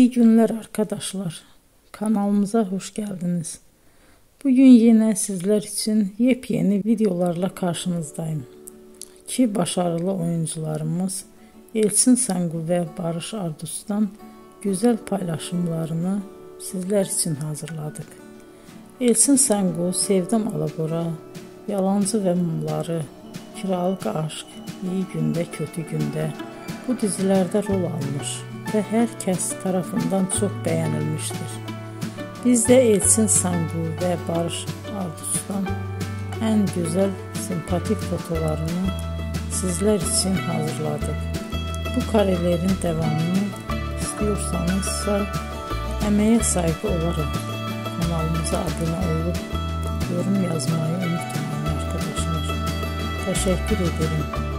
İyi günler arkadaşlar. Kanalımıza hoş geldiniz. Bugün yine sizler için yepyeni videolarla karşınızdayım. İki başarılı oyuncularımız Elçin Sangu ve Barış Ardus'tan güzel paylaşımlarını sizler için hazırladık. Elçin Sangu, Sevdim Alabora, Yalancı ve Mumları, Kiralık Aşk, İyi Günde Kötü Günde bu dizilerde rol almış ve herkes tarafından çok beğenilmiştir. Biz de Elçin Sangu ve Barış Ardus'tan en güzel sempatik fotolarını sizler için hazırladık. Bu karelerin devamını istiyorsanızsa emeğe saygı olarak kanalımıza abone olup yorum yazmayı unutmayın arkadaşlar. Teşekkür ederim.